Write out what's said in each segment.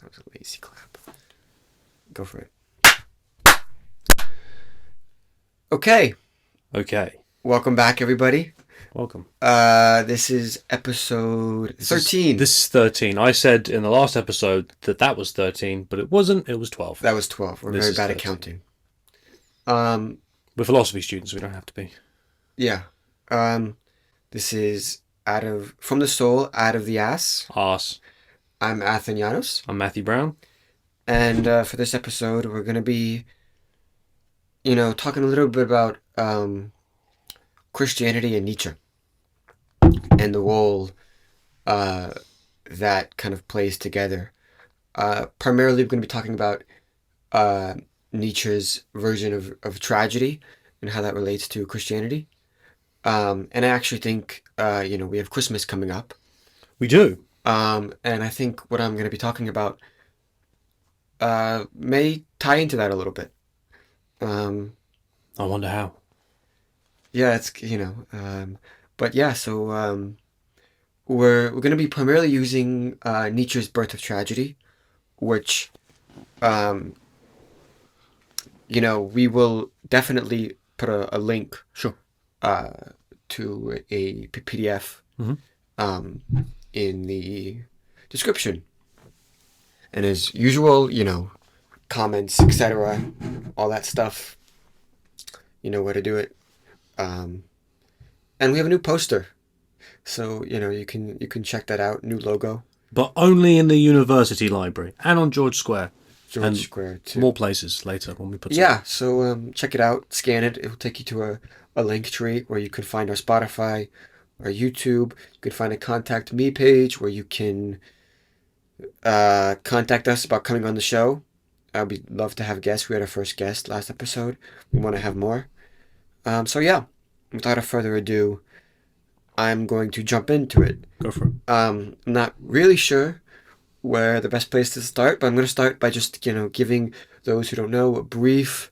That was a lazy clap. Go for it. Okay. Welcome back, everybody. Welcome. This is episode 13. This is 13. I said in the last episode that was 13, but it wasn't. It was 12. That was 12. We're very bad at counting. We're philosophy students. We don't have to be. Yeah. This is From the Soul, Out of the Ass. Ass. I'm Athan and Matthew. I'm Matthew Brown. And for this episode, we're going to be, talking a little bit about Christianity and Nietzsche and the role that kind of plays together. Primarily, we're going to be talking about Nietzsche's version of tragedy and how that relates to Christianity. And I actually think, we have Christmas coming up. We do. And I think what I'm going to be talking about may tie into that a little bit. I wonder how. Yeah, it's, but yeah, so we're going to be primarily using Nietzsche's Birth of Tragedy, which, we will definitely put a link. Sure. To a PDF in the description. And as usual, comments, etc., all that stuff, you know where to do it. And we have a new poster. So, you can check that out, new logo. But only in the university library and on George Square. George Square, too. More places later when we put Yeah, so check it out, scan it. It will take you to a link tree where you can find our Spotify, our YouTube. You can find a Contact Me page where you can contact us about coming on the show. We'd love to have guests. We had our first guest last episode. We want to have more. So yeah, without further ado, I'm going to jump into it. Go for it. I'm not really sure where the best place to start, but I'm going to start by just, giving those who don't know a brief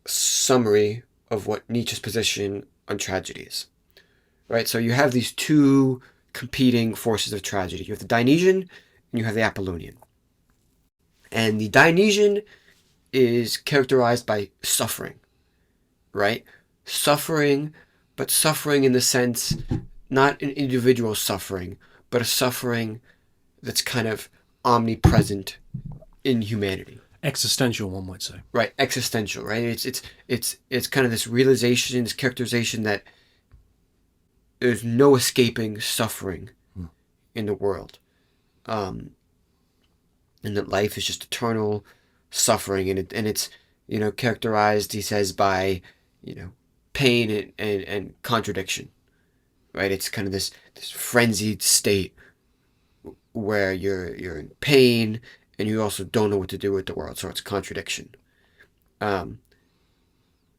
summary of what Nietzsche's position on tragedy is. Right? So you have these two competing forces of tragedy. You have the Dionysian and you have the Apollonian. And the Dionysian is characterized by suffering. Right? Suffering, but suffering in the sense, not an individual suffering, but a suffering that's kind of omnipresent in humanity. Existential, one might say. Right, existential, right? It's kind of this realization, this characterization that there's no escaping suffering in the world. And that life is just eternal suffering, and it's characterized, he says, by pain and contradiction. Right? It's kind of this frenzied state where you're in pain and you also don't know what to do with the world, so it's a contradiction. And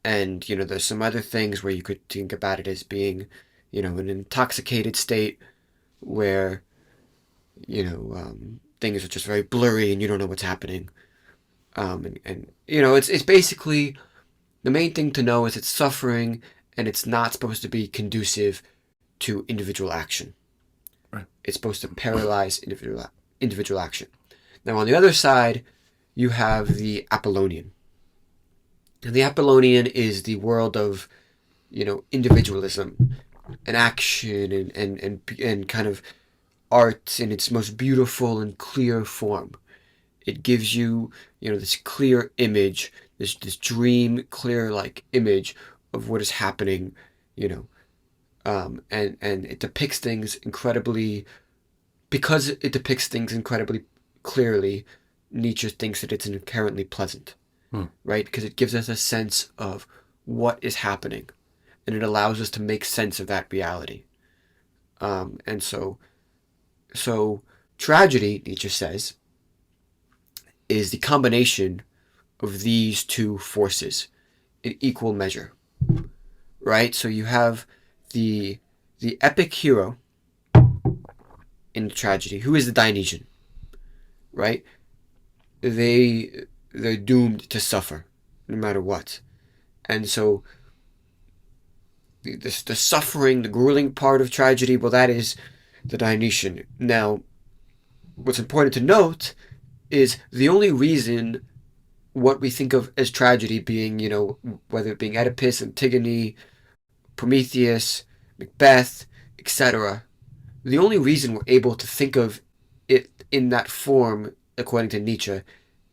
there's some other things where you could think about it as being, an intoxicated state where, things are just very blurry and you don't know what's happening. It's basically, the main thing to know is it's suffering and it's not supposed to be conducive to individual action. Right. It's supposed to paralyze individual action. Now, on the other side, you have the Apollonian. And the Apollonian is the world of, individualism and action and kind of art in its most beautiful and clear form. It gives you, this clear image, this dream, clear, image of what is happening, and it depicts things incredibly, because it depicts things incredibly clearly, Nietzsche thinks that it's inherently pleasant, right? Because it gives us a sense of what is happening, and it allows us to make sense of that reality. And so tragedy, Nietzsche says, is the combination of these two forces in equal measure, right? So you have the epic hero in the tragedy, who is the Dionysian, right? They're doomed to suffer no matter what. And so the suffering, the grueling part of tragedy, well, that is the Dionysian. Now, what's important to note is the only reason what we think of as tragedy being, whether it being Oedipus, Antigone, Prometheus, Macbeth, etc., the only reason we're able to think of it in that form, according to Nietzsche,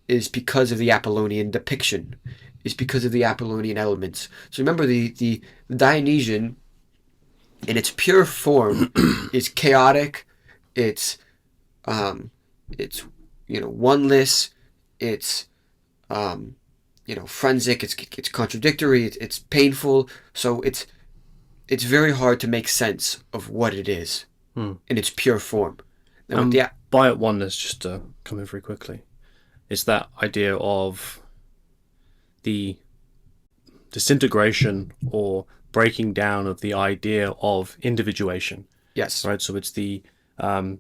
is because of the Apollonian depiction, is because of the Apollonian elements. So remember, the Dionysian, in its pure form, is chaotic. It's oneless. It's frenzic. It's contradictory. It's painful. So it's very hard to make sense of what it is in its pure form. Now, by at oneness, just to come in very quickly, it's that idea of the disintegration or breaking down of the idea of individuation. Yes. Right. So it's the to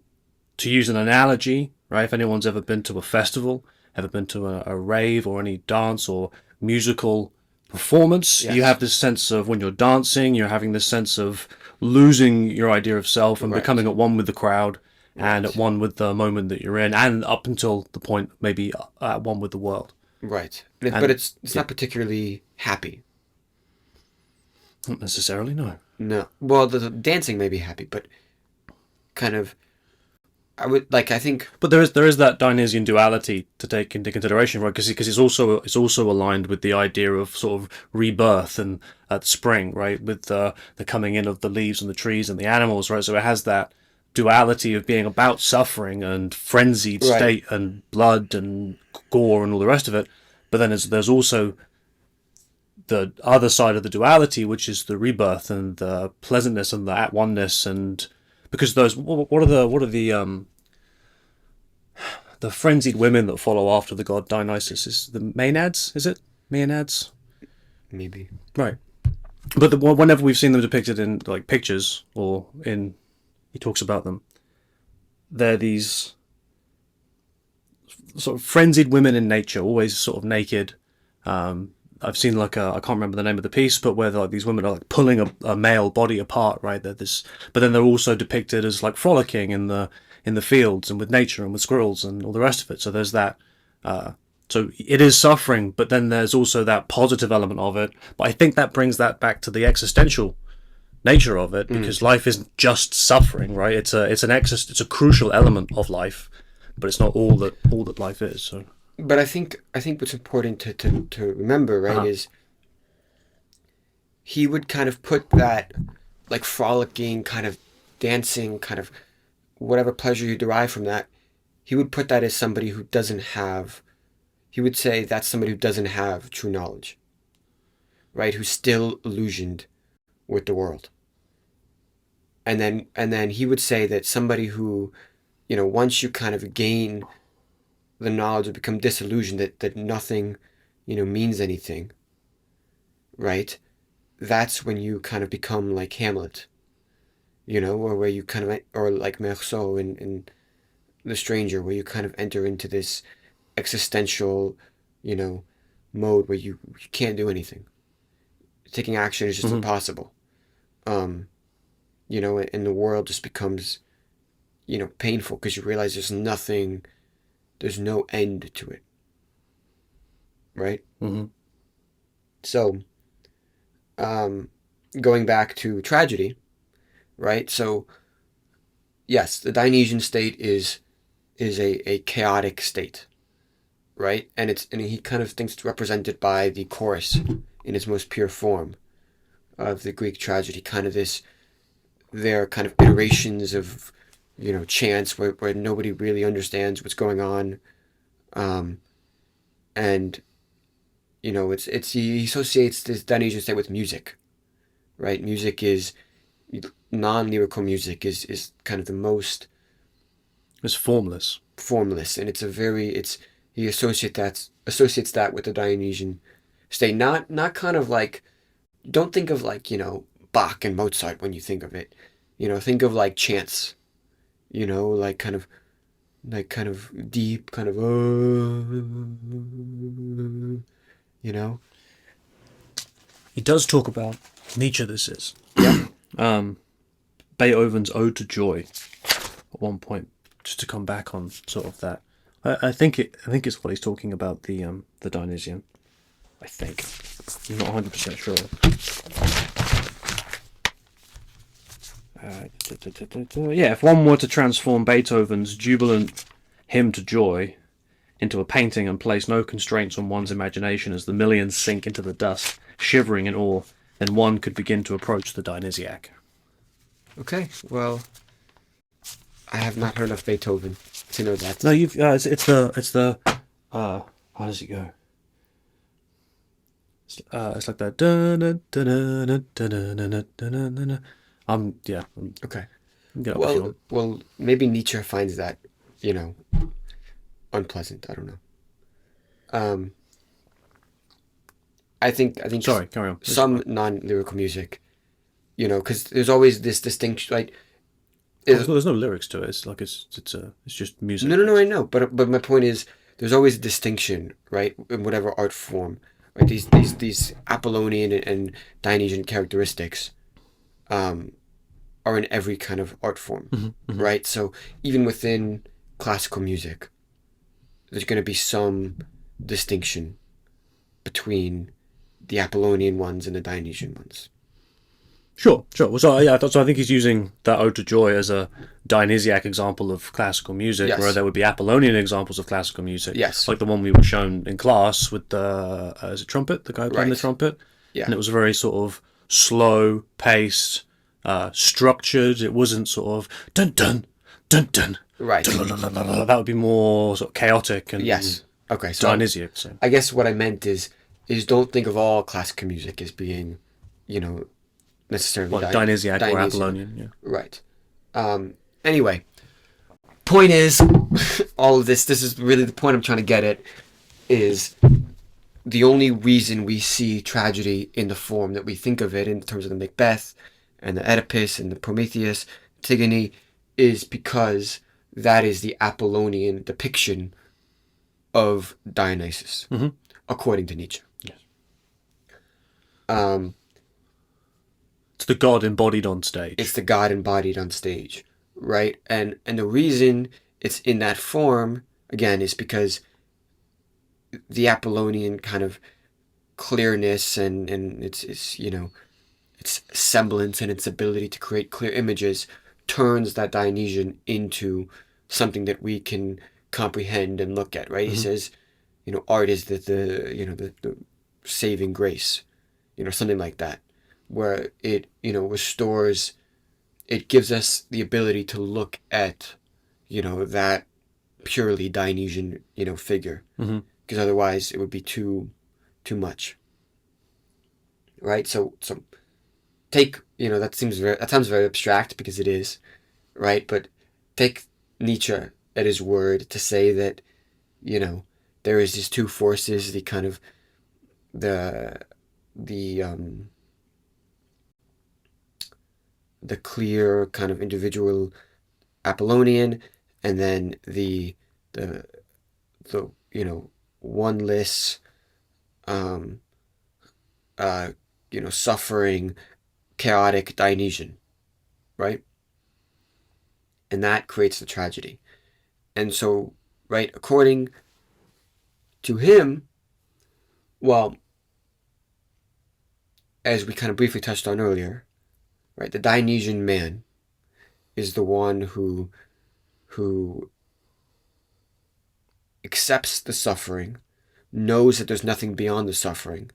use an analogy, right? If anyone's ever been to a festival, ever been to a rave or any dance or musical performance, you have this sense of when you're dancing, you're having this sense of losing your idea of self and becoming at one with the crowd and at one with the moment that you're in, and up until the point maybe at one with the world. Right. But it's not particularly happy. Not necessarily, no. No. Well, the dancing may be happy, but kind of, I think. But there is that Dionysian duality to take into consideration, right? Because it's also aligned with the idea of sort of rebirth and at spring, right? With the coming in of the leaves and the trees and the animals, right? So it has that duality of being about suffering and frenzied state and blood and gore and all the rest of it. But then there's also the other side of the duality, which is the rebirth and the pleasantness and the at oneness, and because those what are the frenzied women that follow after the god Dionysus? Is the Maenads? Is it Maenads? Maybe. Right. But whenever we've seen them depicted in like pictures or in, he talks about them, they're these sort of frenzied women in nature, always sort of naked. I've seen I can't remember the name of the piece, but where like these women are like pulling a male body apart, right? But then they're also depicted as like frolicking in the fields and with nature and with squirrels and all the rest of it. So there's that. So it is suffering, but then there's also that positive element of it. But I think that brings that back to the existential nature of it, because life isn't just suffering, right? It's a crucial element of life, but it's not all that life is. So. But I think what's important to remember, right, is he would kind of put that like frolicking, kind of dancing, kind of whatever pleasure you derive from that, he would put that as somebody who doesn't have, he would say that's somebody who doesn't have true knowledge, right, who's still illusioned with the world. And then he would say that somebody who, once you kind of gain the knowledge, or become disillusioned that nothing, means anything, right? That's when you kind of become like Hamlet, or where you kind of, or like Meursault in The Stranger, where you kind of enter into this existential, mode where you can't do anything. Taking action is just impossible. And the world just becomes, painful because you realize there's no end to it. Right? Mm-hmm. So, going back to tragedy, right? So, yes, the Dionysian state is a chaotic state, right? And he kind of thinks it's represented by the chorus in its most pure form of the Greek tragedy, kind of their kind of iterations of, chants where nobody really understands what's going on. And, he associates this Dionysian state with music, right? Music is, non-lyrical music is kind of the most... It's formless. Formless, and he associates that with the Dionysian state. Not kind of like, don't think of like, Bach and Mozart when you think of it. Think of like chants, like kind of deep, kind of, He does talk about Nietzsche, this is. Yeah. Beethoven's Ode to Joy at one point. just to come back on sort of that. I think it's what he's talking about, the Dionysian. I think. I'm not 100% sure. Yeah, if one were to transform Beethoven's jubilant hymn to joy into a painting and place no constraints on one's imagination as the millions sink into the dust, shivering in awe, then one could begin to approach the Dionysiac. Okay, well, I have not heard of Beethoven to know that. No, you've it's the how does it go? It's like that. Yeah. Okay. Get up if you want. Well, maybe Nietzsche finds that, unpleasant. I don't know. I think. Sorry, carry on. Some non-lyrical music, because there's always this distinction, like. There's no lyrics to it. It's like it's just music. No, I know, but my point is, there's always a distinction, right, in whatever art form, right? These Apollonian and Dionysian characteristics, are in every kind of art form, right? So even within classical music, there's going to be some distinction between the Apollonian ones and the Dionysian ones. Sure. Well, so I think he's using that Ode to Joy as a Dionysiac example of classical music, Yes. where there would be Apollonian examples of classical music. Yes. Like the one we were shown in class with the is it trumpet, the guy playing the Right. trumpet. Yeah. And it was very sort of slow paced, structured. It wasn't sort of dun dun dun dun. Right. That would be more sort of chaotic and Yes. Okay. So Dionysiac. So. I guess what I meant is don't think of all classical music as being, necessarily Like Dionysiac or Apollonian. Yeah. Right. Anyway, point is, all of this is really the point I'm trying to get at, is the only reason we see tragedy in the form that we think of it in terms of the Macbeth and the Oedipus and the Prometheus, Antigone, is because that is the Apollonian depiction of Dionysus, according to Nietzsche. Yes. It's the god embodied on stage. It's the god embodied on stage, right? And the reason it's in that form, again, is because the Apollonian kind of clearness and its semblance and its ability to create clear images turns that Dionysian into something that we can comprehend and look at, right? He says, art is the saving grace, something like that, where it, restores, it gives us the ability to look at, that purely Dionysian, figure, because otherwise it would be too much, right? So take, that sounds very abstract, because it is, right? But take Nietzsche at his word to say that, there is these two forces, the kind of the clear kind of individual Apollonian, and then the oneless, suffering, chaotic Dionysian, right? And that creates the tragedy. And so, right, according to him, well, as we kind of briefly touched on earlier, right, the Dionysian man is the one who accepts the suffering, knows that there's nothing beyond the suffering,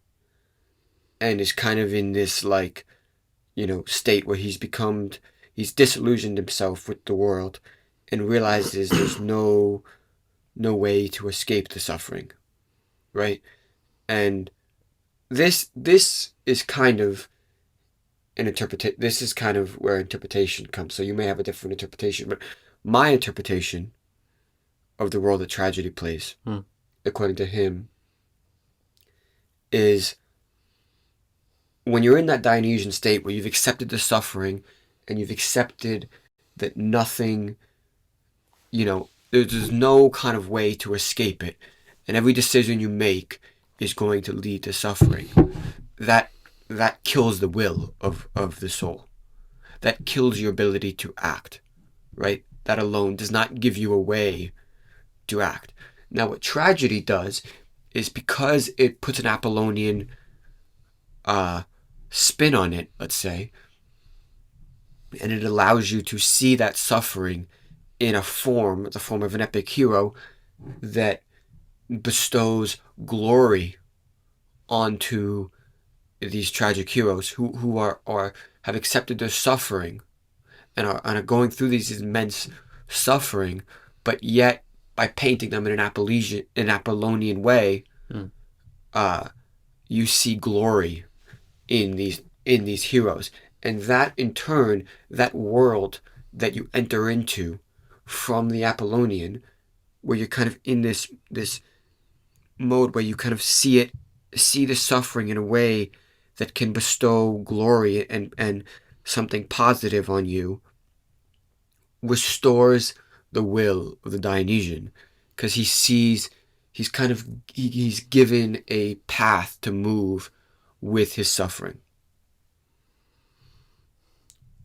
and is kind of in this, like, state where he's disillusioned himself with the world and realizes there's no way to escape the suffering, right? And this is kind of this is kind of where interpretation comes. So you may have a different interpretation, but my interpretation of the role that tragedy plays, according to him, is when you're in that Dionysian state where you've accepted the suffering and you've accepted that nothing, there's no kind of way to escape it, and every decision you make is going to lead to suffering, that kills the will of the soul. That kills your ability to act, right? that alone does not give you a way to act. Now, what tragedy does is, because it puts an Apollonian spin on it, let's say, and it allows you to see that suffering in the form of an epic hero that bestows glory onto these tragic heroes who are have accepted their suffering and are going through these immense suffering, but yet by painting them in an Apollonian way, you see glory in these heroes, and that in turn, that world that you enter into from the Apollonian, where you're kind of in this mode where you kind of see the suffering in a way that can bestow glory and something positive on you, restores the will of the Dionysian, because he's given a path to move with his suffering.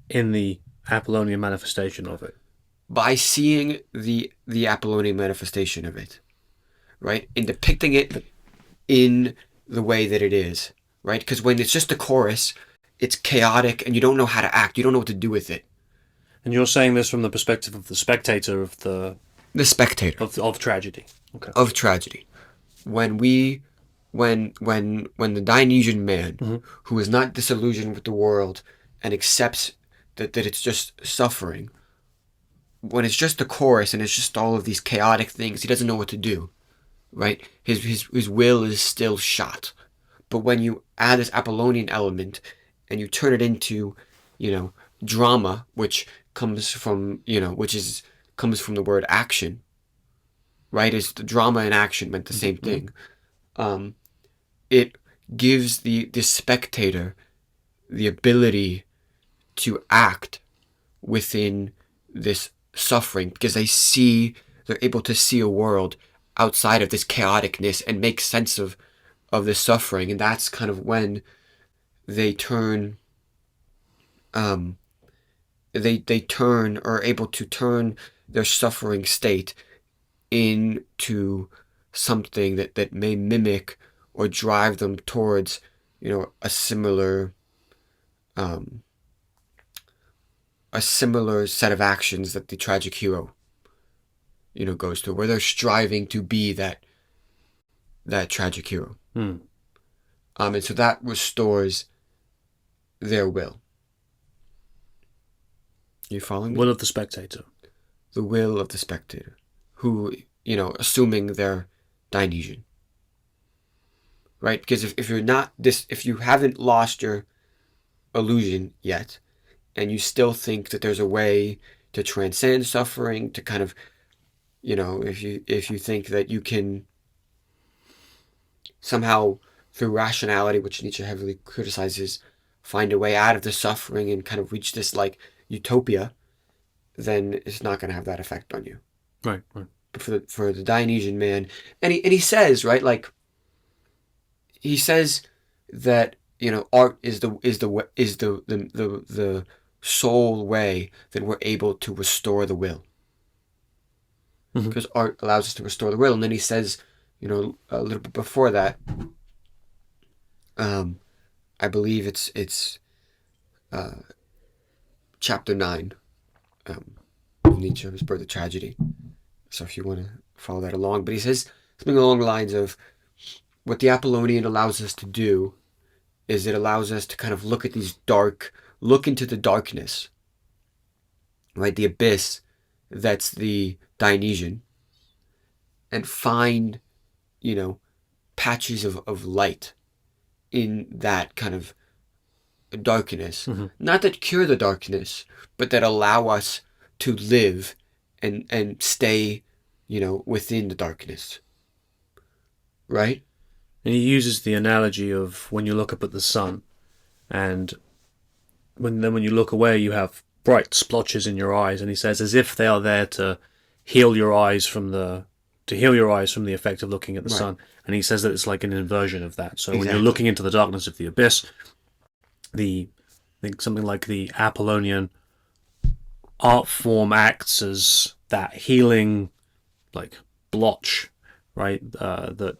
In the Apollonian manifestation of it. By seeing the Apollonian manifestation of it, right? In depicting it in the way that it is, right? Because when it's just a chorus, it's chaotic and you don't know how to act. You don't know what to do with it. And you're saying this from the perspective of the spectator of the spectator of tragedy. Okay. Of tragedy. When the Dionysian man, who is not disillusioned with the world and accepts that it's just suffering, when it's just the chorus and it's just all of these chaotic things, he doesn't know what to do, right? His will is still shot. But when you add this Apollonian element and you turn it into, drama, which comes from the word action, right? Is the drama and action meant the same thing? It gives the spectator the ability to act within this suffering, because they're able to see a world outside of this chaoticness and make sense of this suffering. And that's kind of when they turn are able to turn their suffering state into something that may mimic or drive them towards a similar set of actions that the tragic hero goes through, where they're striving to be that tragic hero. And so that restores their will. You following me? Will of the spectator. The will of the spectator, who, assuming they're Dionysian. Right? Because if you haven't lost your illusion yet, and you still think that there's a way to transcend suffering, to kind of, if you think that you can somehow, through rationality, which Nietzsche heavily criticizes, find a way out of the suffering and kind of reach this utopia, then it's not going to have that effect on you. Right. But for the Dionysian man, and he says, right, he says that art is the sole way that we're able to restore the will, because art allows us to restore the will. And then he says, a little bit before that, I believe it's chapter 9 of Nietzsche, his Birth of Tragedy. So if you want to follow that along, but he says something along the lines of, what the Apollonian allows us to do is it allows us to kind of look into the darkness, right? The abyss that's the Dionysian, and find, patches of light in that kind of darkness. Not that cure the darkness, but that allow us to live and stay, within the darkness. Right? And he uses the analogy of when you look up at the sun, and when you look away, you have bright splotches in your eyes, and he says, as if they are there to heal your eyes from the effect of looking at the sun. And he says that it's like an inversion of that. So when you're looking into the darkness of the abyss, I think something like the Apollonian art form acts as that healing, like, blotch, right? That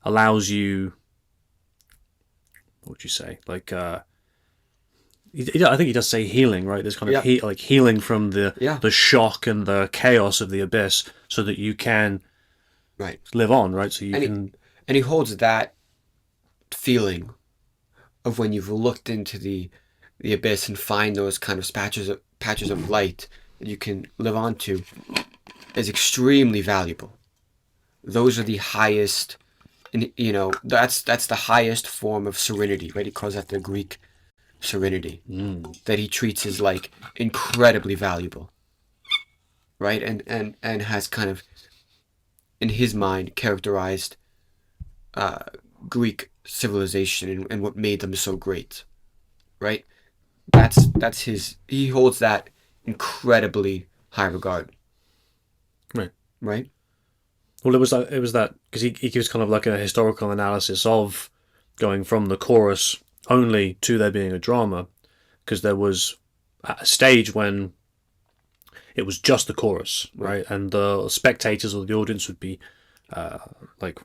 allows you, what would you say? Like, I think he does say healing, right? There's kind of Yeah. like healing from Yeah. the shock and the chaos of the abyss, so that you can Right. live on, right? So you And can. he holds that feeling of when you've looked into the abyss and find those kind of patches of light that you can live on to is extremely valuable. Those are the highest, you know, that's the highest form of serenity, right? He calls that the Greek serenity, that he treats as like incredibly valuable, right? And has kind of in his mind characterized Greek civilization and what made them so great, right? That's his. He holds that incredibly high regard, Right. right? Well, it was that because he gives kind of like a historical analysis of going from the chorus only to there being a drama, because there was a stage when it was just the chorus, right? And the spectators or the audience would be like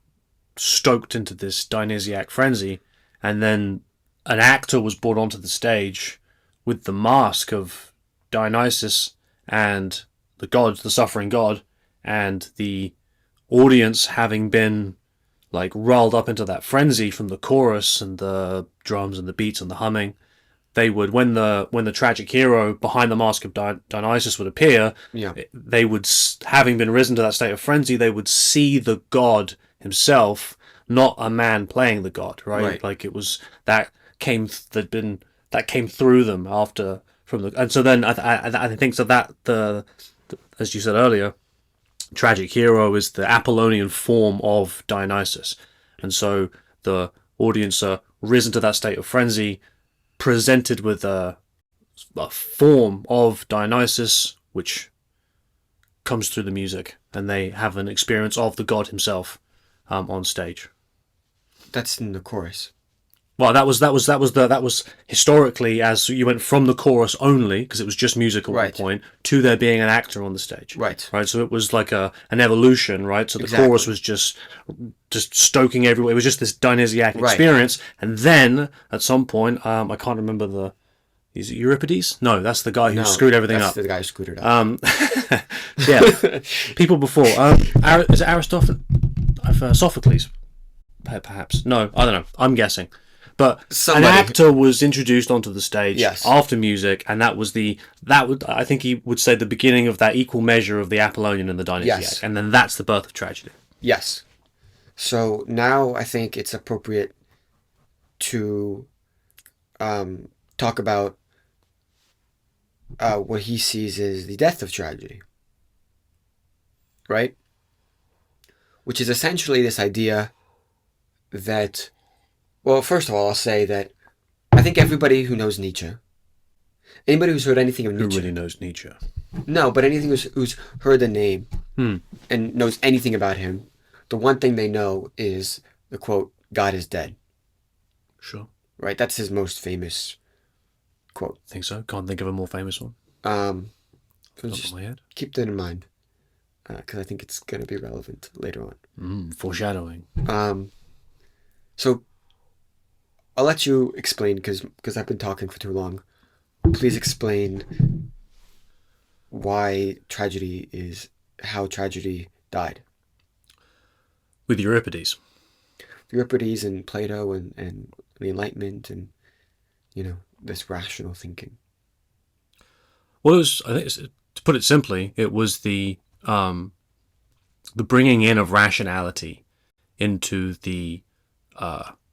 stoked into this Dionysiac frenzy, and then an actor was brought onto the stage with the mask of Dionysus and the god, the suffering god, and the audience having been like riled up into that frenzy from the chorus and the drums and the beats and the humming. They would, when the tragic hero behind the mask of Dionysus would appear, Yeah. they would, having been risen to that state of frenzy, they would see the god himself, not a man playing the god, right? Like it was that came through them after from the, and so then I think so that the as you said earlier, tragic hero is the Apollonian form of Dionysus, and so the audience are risen to that state of frenzy, presented with a form of Dionysus, which comes through the music, and they have an experience of the god himself on stage. That's in the chorus. Well, that was historically, as you went from the chorus only, because it was just music at one point, to there being an actor on the stage. Right. So it was like an evolution, right? So the chorus was just stoking everywhere. It was just this Dionysiac experience, and then at some point, I can't remember is it Euripides? No, that's the guy who screwed everything up. That's the guy who screwed it up. Yeah, people before. Is it Aristophanes? Sophocles? Perhaps. No, I don't know. I'm guessing. But an actor was introduced onto the stage after music, and that would I think he would say the beginning of that equal measure of the Apollonian and the Dionysiac, and then that's the birth of tragedy. Yes. So now I think it's appropriate to talk about what he sees as the death of tragedy, right? Which is essentially this idea that, well, first of all, I'll say that I think everybody who knows Nietzsche, anybody who's heard anything of Nietzsche... Who really knows Nietzsche? No, but anything who's heard the name and knows anything about him, the one thing they know is the quote, "God is dead." Sure. Right? That's his most famous quote. Think so? Can't think of a more famous one. So just my head. Keep that in mind, because I think it's going to be relevant later on. Foreshadowing. So I'll let you explain, because I've been talking for too long. Please explain how tragedy died. With Euripides. Euripides and Plato and the Enlightenment and, this rational thinking. Well, I think, to put it simply, it was the bringing in of rationality into the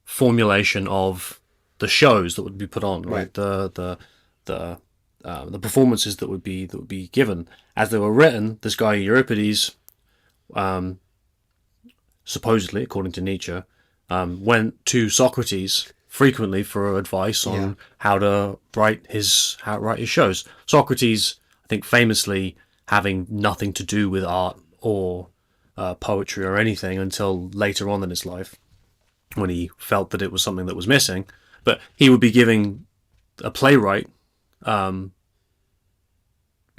formulation of the shows that would be put on, right? The performances that would be given as they were written. This guy Euripides, supposedly, according to Nietzsche, went to Socrates frequently for advice on how to write his shows. Socrates, I think, famously having nothing to do with art or poetry or anything until later on in his life, when he felt that it was something that was missing. But he would be giving a playwright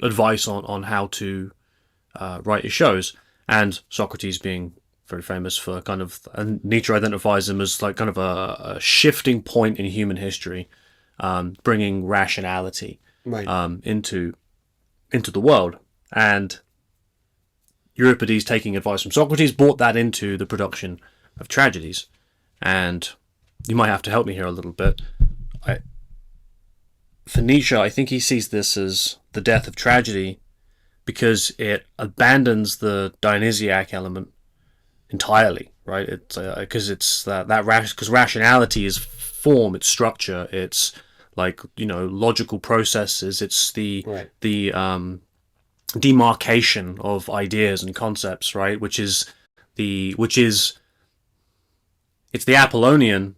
advice on how to write his shows. And Socrates being very famous for kind of, and Nietzsche identifies him as like kind of a shifting point in human history, bringing rationality Right. into the world. And Euripides, taking advice from Socrates, brought that into the production of tragedies. And you might have to help me here a little bit. For Nietzsche, I think he sees this as the death of tragedy because it abandons the Dionysiac element entirely, right? It's because because rationality is form, it's structure, it's like, you know, logical processes, it's the Right. demarcation of ideas and concepts, right? It's the Apollonian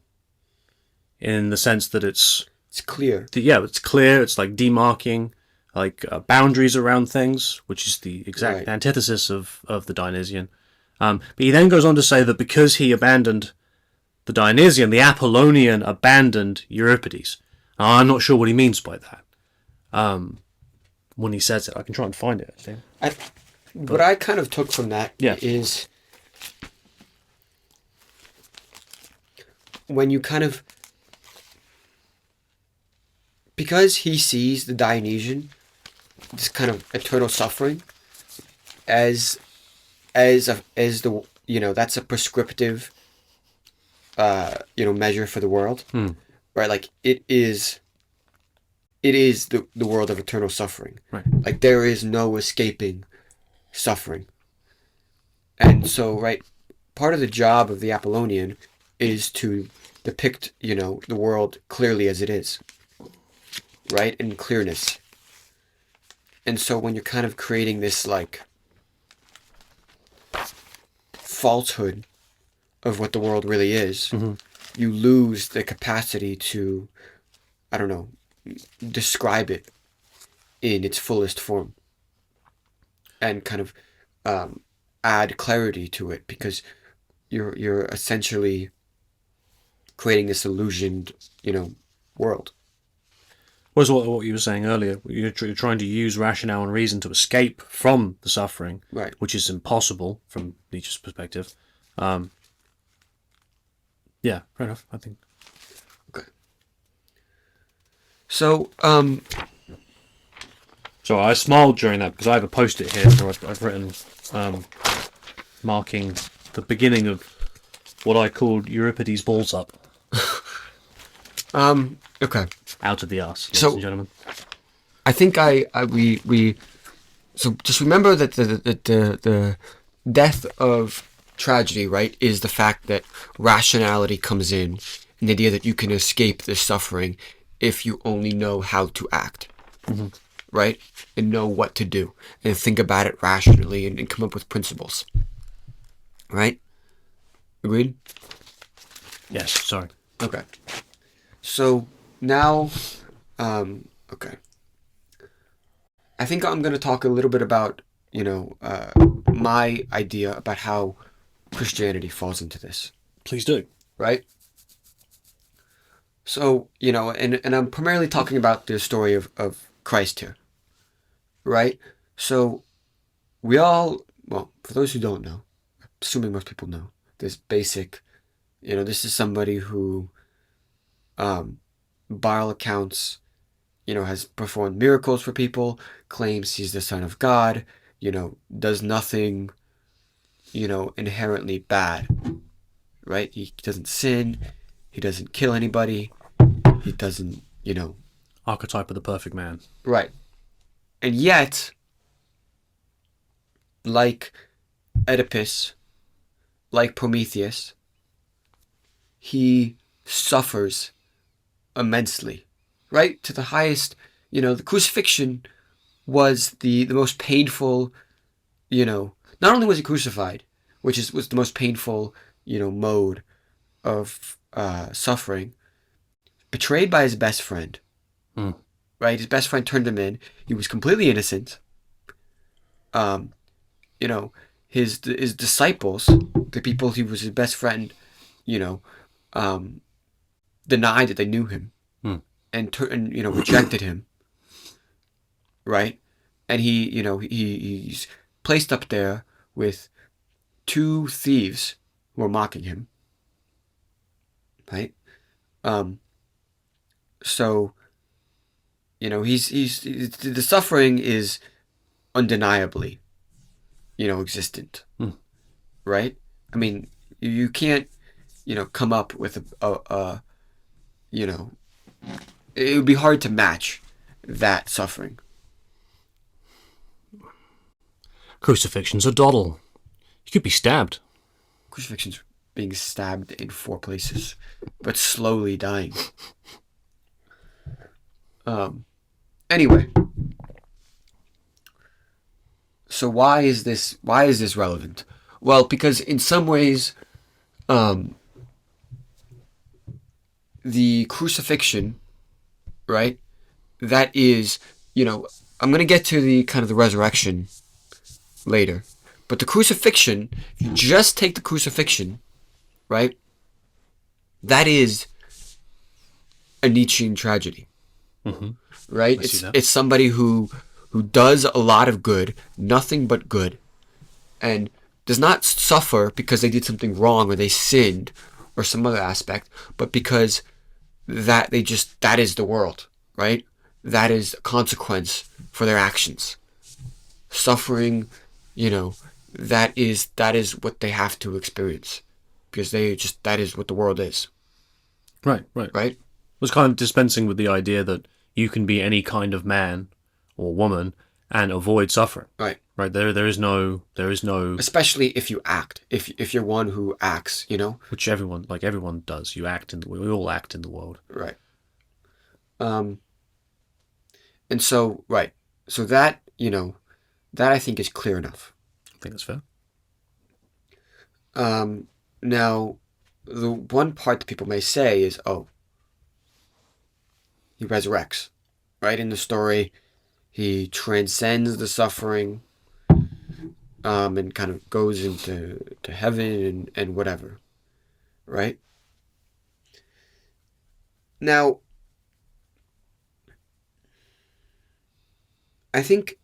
in the sense that it's clear. it's clear. It's like demarking, like boundaries around things, which is the exact Right. antithesis of the Dionysian. But he then goes on to say that because he abandoned the Dionysian, the Apollonian abandoned Euripides. Now, I'm not sure what he means by that. When he says it, I can try and find it. I think. What I kind of took from that is when you kind of, because he sees the Dionysian, this kind of eternal suffering, as the, you know, that's a prescriptive measure for the world, right? Like it is the world of eternal suffering, right? Like there is no escaping suffering. And so, right, part of the job of the Apollonian is to depict, you know, the world clearly as it is, right, in clearness. And so when you're kind of creating this like falsehood of what the world really is, you lose the capacity to, I don't know, describe it in its fullest form and kind of add clarity to it, because you're essentially creating this illusioned, you know, world. Was what you were saying earlier. You're trying to use rationale and reason to escape from the suffering, Right. Which is impossible from Nietzsche's perspective. Yeah, fair enough, I think. Okay. So, So I smiled during that because I have a post-it here where I've written marking the beginning of what I called Euripides balls up. okay. Out of the arse, ladies So- and gentlemen. I think we so just remember that the death of tragedy, right, is the fact that rationality comes in, and the idea that you can escape this suffering if you only know how to act, right, and know what to do, and think about it rationally, and come up with principles, right? Agreed? Yes, sorry. Okay. So now, okay. I think I'm going to talk a little bit about, you know, my idea about how Christianity falls into this, Please do. right? So, you know, and I'm primarily talking about the story of Christ here, right? So we all, well, for those who don't know, assuming most people know, this basic, you know, this is somebody who, by all accounts, you know, has performed miracles for people, claims he's the Son of God, you know, does nothing, you know, inherently bad, right? He doesn't sin, he doesn't kill anybody, he doesn't, you know. Archetype of the perfect man. Right. And yet, like Oedipus, like Prometheus, he suffers immensely, right? To the highest, you know, the crucifixion was the most painful, you know, not only was he crucified, which was the most painful, you know, mode of suffering, betrayed by his best friend, right? His best friend turned him in. He was completely innocent. You know, his disciples, the people he was his best friend, you know, denied that they knew him, and you know, rejected him, right? and he's placed up there with two thieves who are mocking him, right? So he's the suffering is undeniably, existent, right? I mean, you can't, come up with a it would be hard to match that suffering. Crucifixion's a doddle. You could be stabbed. Crucifixion's being stabbed in 4 places, but slowly dying. Anyway, so why is this relevant? Well, because in some ways, the crucifixion, right? That is, I'm going to get to the kind of the resurrection later, but the crucifixion, if you just take the crucifixion, right? That is a Nietzschean tragedy, right? It's somebody who does a lot of good, nothing but good, and does not suffer because they did something wrong or they sinned or some other aspect, but because that is the world, right? That is a consequence for their actions. Suffering, that is what they have to experience, because that is what the world is. Right. It was kind of dispensing with the idea that you can be any kind of man or woman and avoid suffering. Right. There is no. Especially if you act. If you're one who acts, Which everyone does. We all act in the world. Right. And so, right. So that, that I think is clear enough. I think that's fair. Now, the one part that people may say is, he resurrects, right? In the story, he transcends the suffering, and kind of goes into heaven and whatever, right? Now, I think,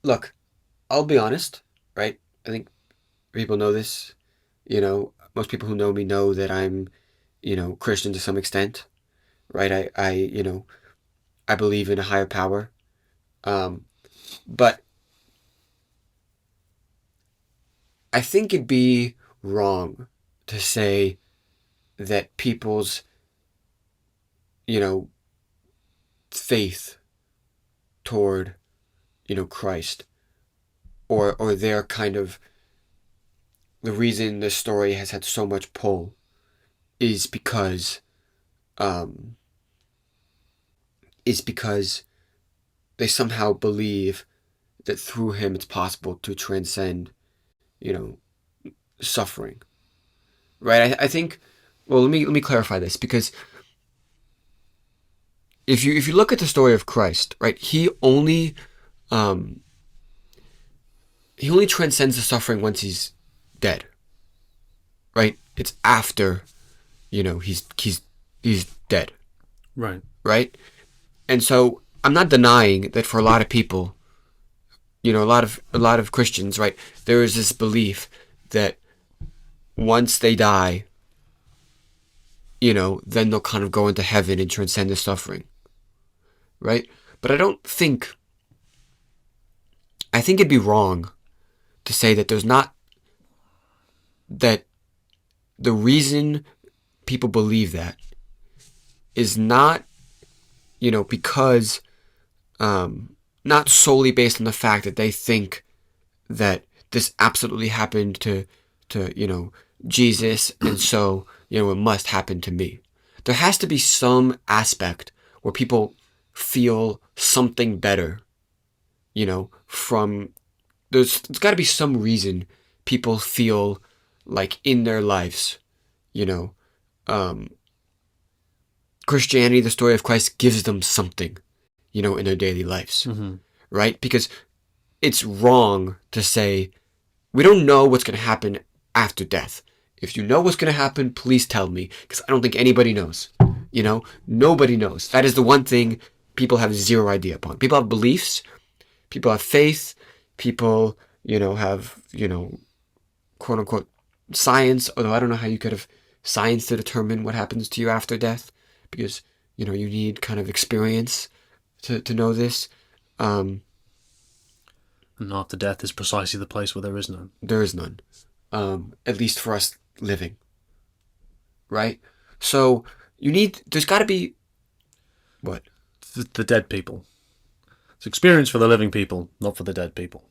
look, I'll be honest, right? I think people know this, most people who know me know that I'm, Christian to some extent, right? I believe in a higher power. But I think it'd be wrong to say that people's, faith toward, Christ, or their kind of, the reason this story has had so much pull is because they somehow believe that through him it's possible to transcend, suffering. Right? I think, well, let me clarify this, because if you look at the story of Christ, right, he only transcends the suffering once he's dead. Right? It's after, he's dead. Right. Right? And so I'm not denying that for a lot of people, a lot of Christians, right, there is this belief that once they die, then they'll kind of go into heaven and transcend the suffering. Right? But I think it'd be wrong to say that that the reason people believe that is not, because, not solely based on the fact that they think that this absolutely happened to Jesus, and so, it must happen to me. There has to be some aspect where people feel something better, there's got to be some reason people feel like in their lives, Christianity, the story of Christ, gives them something, in their daily lives, right? Because it's wrong to say, we don't know what's going to happen after death. If you know what's going to happen, please tell me, because I don't think anybody knows, nobody knows. That is the one thing people have zero idea upon. People have beliefs, people have faith, people, have, quote unquote science, although I don't know how you could have science to determine what happens to you after death, because, you need kind of experience to know this. And after death is precisely the place where there is none. There is none. At least for us living. Right? So there's got to be, what? The dead people. It's experience for the living people, not for the dead people.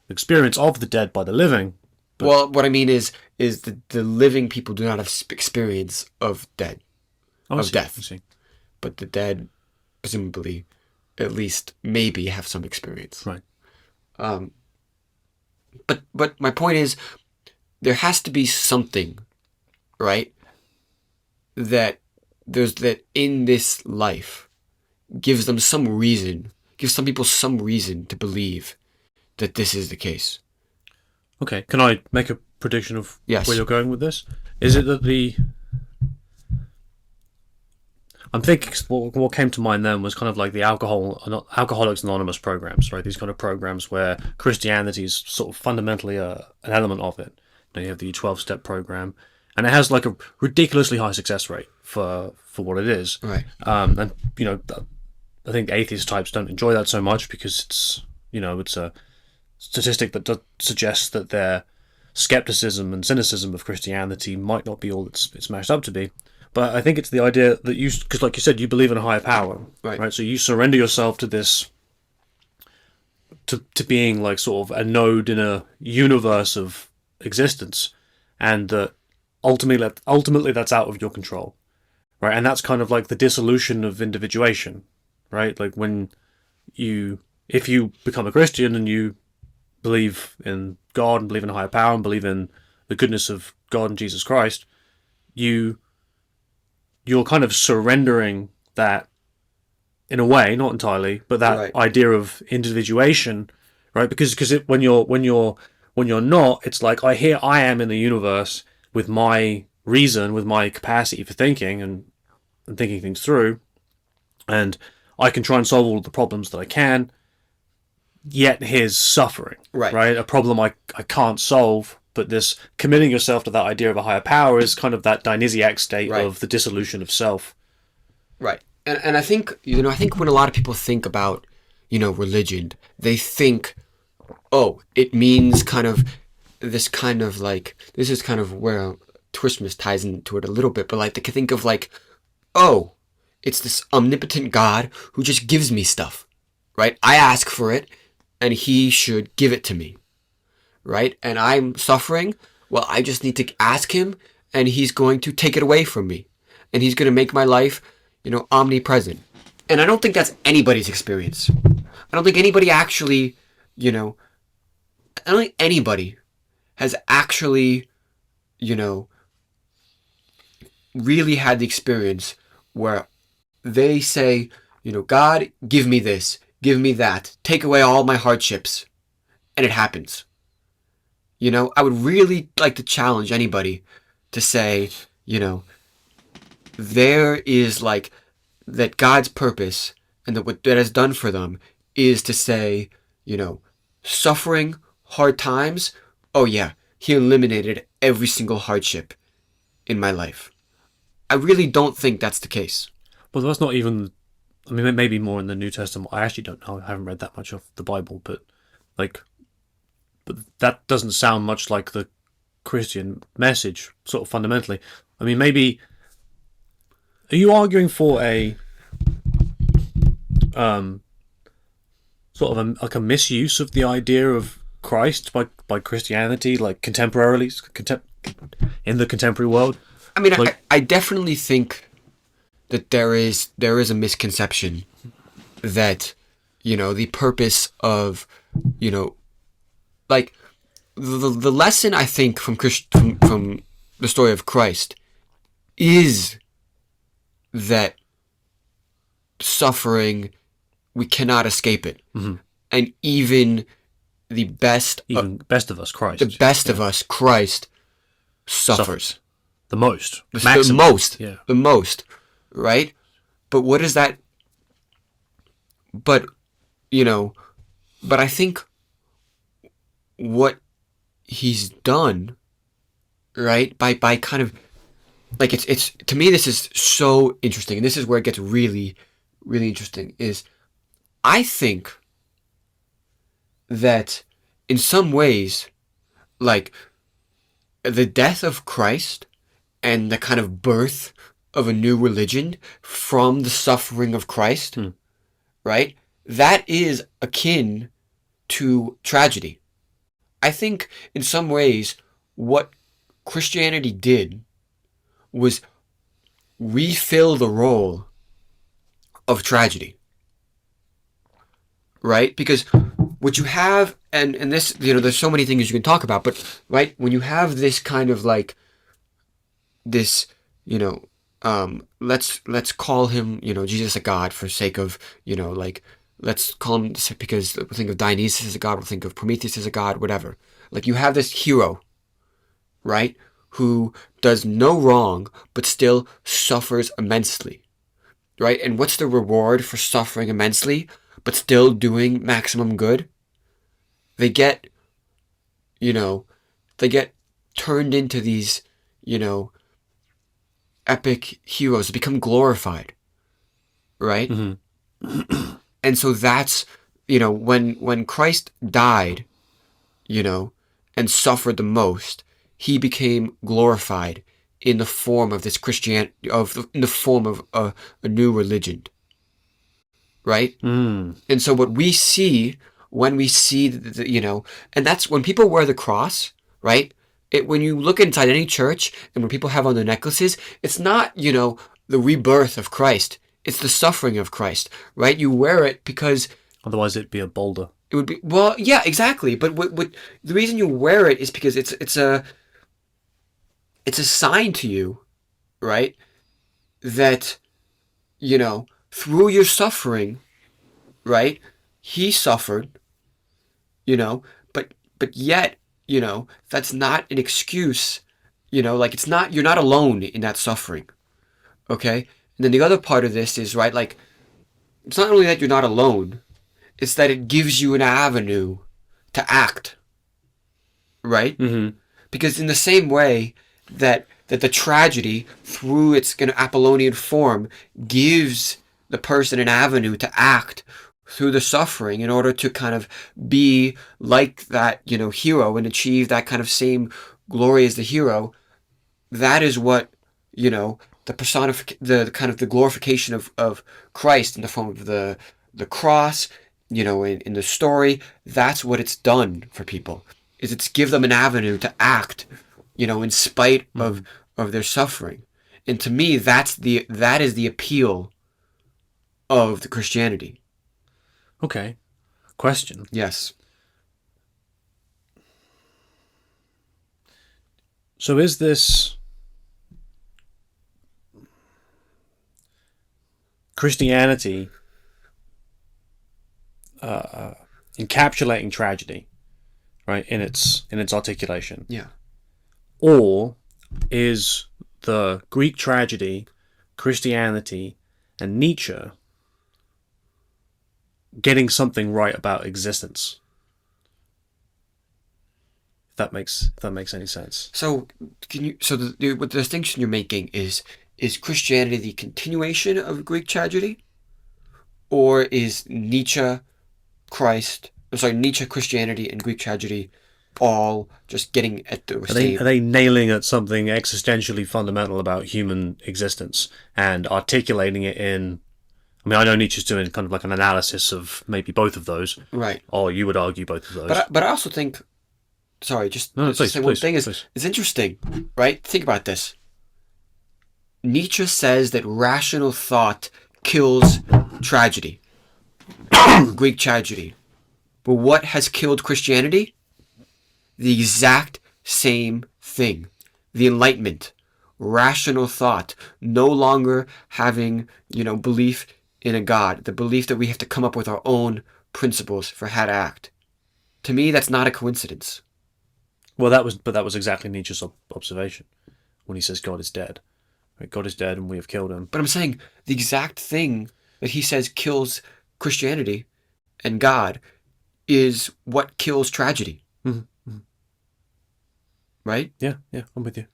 Experience of the dead by the living. But... Well, what I mean is the living people do not have experience of death. I Death. see. But the dead, presumably, at least maybe have some experience. Right. But my point is, there has to be something, right, that in this life gives some people some reason to believe that this is the case. Okay, can I make a prediction of Yes. where you're going with this? Is it that I'm thinking what came to mind then was kind of like the Alcoholics Anonymous programs, right? These kind of programs where Christianity is sort of fundamentally an element of it. You have the 12-step program, and it has like a ridiculously high success rate for what it is. Right. And I think atheist types don't enjoy that so much because it's a statistic that suggests that their skepticism and cynicism of Christianity might not be all it's mashed up to be. But I think it's the idea that because like you said, you believe in a higher power, right? So you surrender yourself to this, to being like sort of a node in a universe of existence, and that ultimately that's out of your control, right? And that's kind of like the dissolution of individuation, right? Like if you become a Christian and you believe in God and believe in a higher power and believe in the goodness of God and Jesus Christ, you're kind of surrendering that in a way, not entirely, but that idea of individuation, right? Because when you're not, it's like here I am in the universe with my reason, with my capacity for thinking and thinking things through, and I can try and solve all of the problems that I can. Yet here's suffering, right? A problem I can't solve. But this committing yourself to that idea of a higher power is kind of that Dionysiac state of the dissolution of self. Right. And I think, I think when a lot of people think about, religion, they think, oh, it means kind of this kind of like, this is kind of where Christmas ties into it a little bit, but like they can think of like, oh, it's this omnipotent God who just gives me stuff, right? I ask for it and he should give it to me. Right? And I'm suffering. Well, I just need to ask him and he's going to take it away from me. And he's going to make my life, omnipresent. And I don't think that's anybody's experience. I don't think anybody actually, I don't think anybody has actually, really had the experience where they say, God, give me this, give me that, take away all my hardships. And it happens. I would really like to challenge anybody to say, there is like that God's purpose and that what that has done for them is to say, suffering, hard times, oh yeah, he eliminated every single hardship in my life. I really don't think that's the case. Well, that's not even, I mean, maybe more in the New Testament. I actually don't know. I haven't read that much of the Bible, but that doesn't sound much like the Christian message, sort of fundamentally. I mean, maybe, are you arguing for a sort of like a misuse of the idea of Christ by Christianity, like contemporarily, in the contemporary world? I mean, I definitely think that there is a misconception that, the purpose of, like the lesson I think from the story of Christ is that suffering, we cannot escape it. Mm-hmm. And even the best of us, Christ. The best of us, Christ, suffers. The most. The most. Yeah. The most. Right? But what does that but you know, but I think what he's done, right, by kind of like it's to me this is so interesting, and this is where it gets really, really interesting. Is I think that in some ways, like the death of Christ and the kind of birth of a new religion from the suffering of Christ, right? That is akin to tragedy. I think in some ways what Christianity did was refill the role of tragedy, right? Because what you have, and this, there's so many things you can talk about, but right, when you have this kind of like this, let's call him, Jesus a god for sake of, like, let's call him, because we'll think of Dionysus as a god, we'll think of Prometheus as a god, whatever. Like you have this hero, right, who does no wrong, but still suffers immensely, right? And what's the reward for suffering immensely, but still doing maximum good? They get, turned into these, epic heroes, become glorified, right? Mm-hmm. And so that's, when Christ died, and suffered the most, he became glorified in the form of this Christianity, in the form of a new religion, right? And so what we see when we see, and that's when people wear the cross, right? When you look inside any church and when people have on their necklaces, it's not, the rebirth of Christ. It's the suffering of Christ, right? You wear it because... Otherwise it'd be a boulder. It would be, well, yeah, exactly. But what the reason you wear it is because it's a sign to you, right? That, through your suffering, right? He suffered, but yet, that's not an excuse, like it's not, you're not alone in that suffering. Okay? And then the other part of this is, right, like, it's not only that you're not alone, it's that it gives you an avenue to act, right? Mm-hmm. Because in the same way that the tragedy, through its kind of Apollonian form, gives the person an avenue to act through the suffering in order to kind of be like that, hero and achieve that kind of same glory as the hero, that is what, the kind of the glorification of Christ in the form of the cross, in the story, that's what it's done for people, is it's give them an avenue to act, in spite of their suffering. And to me, that is the appeal of the Christianity. Okay. Question. Yes. So is this Christianity encapsulating tragedy, right, in its articulation? Yeah. Or is the Greek tragedy, Christianity, and Nietzsche getting something right about existence? If that makes any sense. So the distinction you're making is Christianity the continuation of Greek tragedy, or is Nietzsche, Christianity, and Greek tragedy all just getting at the same? Are they nailing at something existentially fundamental about human existence and articulating it in? I mean, I know Nietzsche's doing kind of like an analysis of maybe both of those, right? Or you would argue both of those. But I also think, sorry, just no, please, say one thing is please. It's interesting, right? Think about this. Nietzsche says that rational thought kills tragedy, Greek tragedy. But what has killed Christianity? The exact same thing. The Enlightenment. Rational thought. No longer having, belief in a God. The belief that we have to come up with our own principles for how to act. To me, that's not a coincidence. Well, that was exactly Nietzsche's observation when he says God is dead. Right? God is dead and we have killed him. But I'm saying the exact thing that he says kills Christianity and God is what kills tragedy. Mm-hmm. Right? Yeah, I'm with you.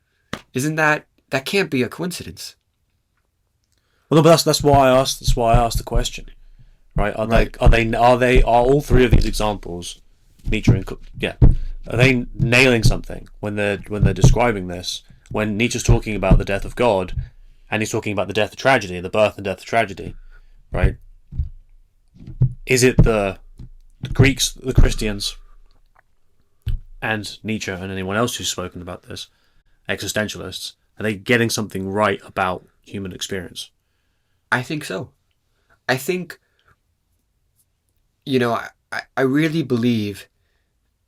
Isn't that can't be a coincidence? Well, no, but that's why I asked. That's why I asked the question. Right? Right. Are all three of these examples, Nietzsche and are they nailing something when they're describing this? When Nietzsche's talking about the death of God, and he's talking about the death of tragedy, the birth and death of tragedy, right? Is it the Greeks, the Christians, and Nietzsche and anyone else who's spoken about this, existentialists, are they getting something right about human experience? I think so. I think, I really believe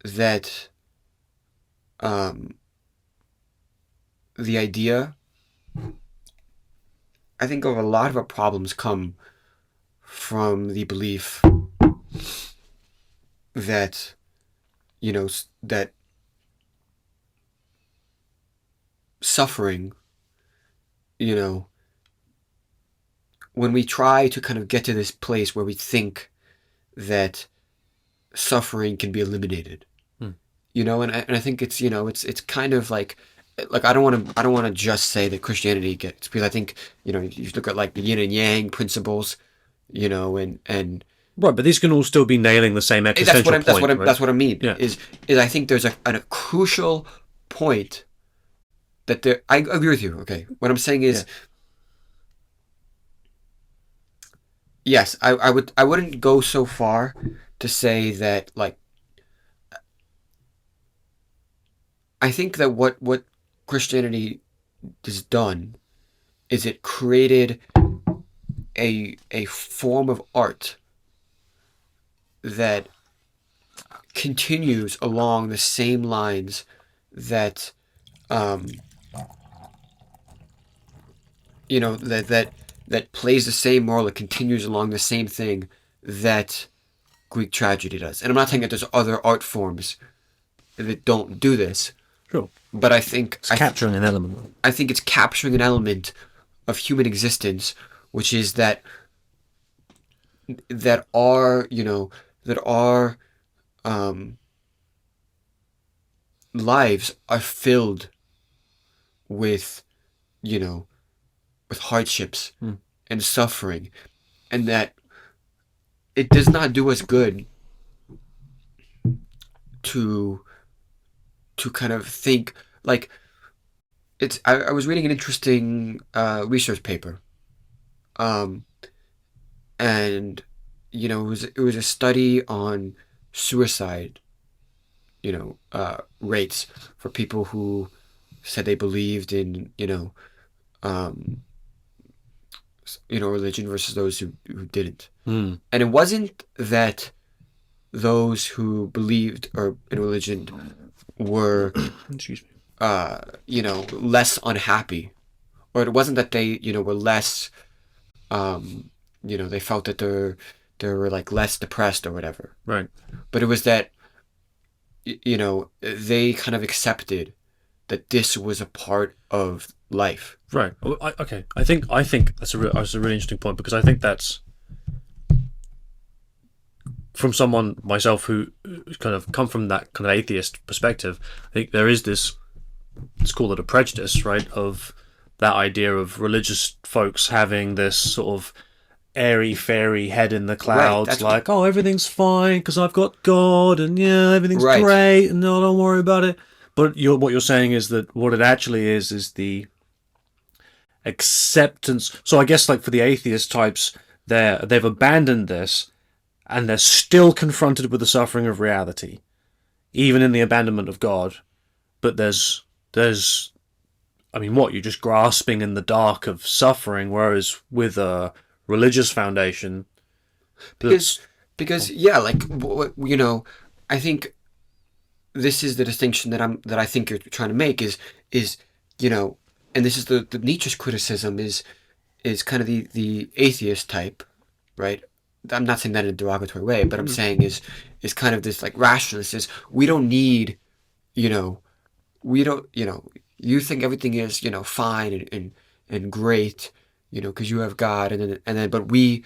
that the idea, I think of a lot of our problems come from the belief that, that suffering, when we try to kind of get to this place where we think that suffering can be eliminated, and I think it's it's kind of like I don't want to just say that Christianity gets, because I think you look at like the yin and yang principles, and right, but these can all still be nailing the same existential point. That's what I mean. Yeah. Is I think there's a crucial point that there. I agree with you. Okay, what I'm saying is, yes, I wouldn't go so far to say that, like, I think that what Christianity has done is it created a form of art that continues along the same lines that that plays the same moral, it continues along the same thing that Greek tragedy does. And I'm not saying that there's other art forms that don't do this. Sure. But I think it's capturing an element. I think it's capturing an element of human existence, which is that our lives are filled with with hardships and suffering, and that it does not do us good to kind of think like it's. I was reading an interesting research paper, and it was a study on suicide, rates for people who said they believed in religion versus those who didn't. And it wasn't that those who believed or in religion were excuse me, less unhappy, or it wasn't that they were less they felt that they were like less depressed or whatever, right? But it was that they kind of accepted that this was a part of life, right? Okay, I think that's a really interesting point, because I think that's from someone myself who kind of come from that kind of atheist perspective. I think there is this, let's call it a prejudice, right, of that idea of religious folks having this sort of airy fairy head in the clouds, right, like, oh, everything's fine because I've got God, and yeah, everything's right, great, and no, don't worry about it. But what you're saying is that what it actually is the acceptance. So I guess, like, for the atheist types, they've abandoned this, and they're still confronted with the suffering of reality, even in the abandonment of God. But there's I mean, what, you're just grasping in the dark of suffering, whereas with a religious foundation, because yeah, like, I think this is the distinction that I think you're trying to make is and this is the Nietzsche's criticism is kind of the atheist type, right? I'm not saying that in a derogatory way, but I'm saying is kind of this, like, rationalist is, we don't need, we don't, you think everything is, fine and great, because you have God, and then, but we,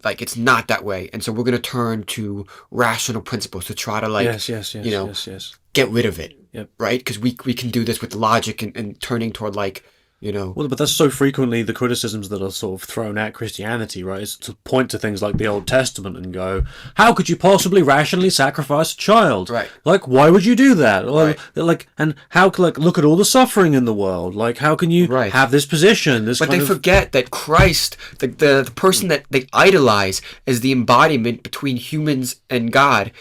like it's not that way, and so we're going to turn to rational principles to try to like yes. get rid of it, Yep. right? Because we can do this with logic and turning toward like Well, but that's so frequently the criticisms that are sort of thrown at Christianity, right? Is to point to things like the Old Testament and go, "How could you possibly rationally sacrifice a child? Right. Like, why would you do that? Right. Like, and how? Like, look at all the suffering in the world. Like, how can you Right. have this position? This But kind they of forget that Christ, the person that they idolize as the embodiment between humans and God,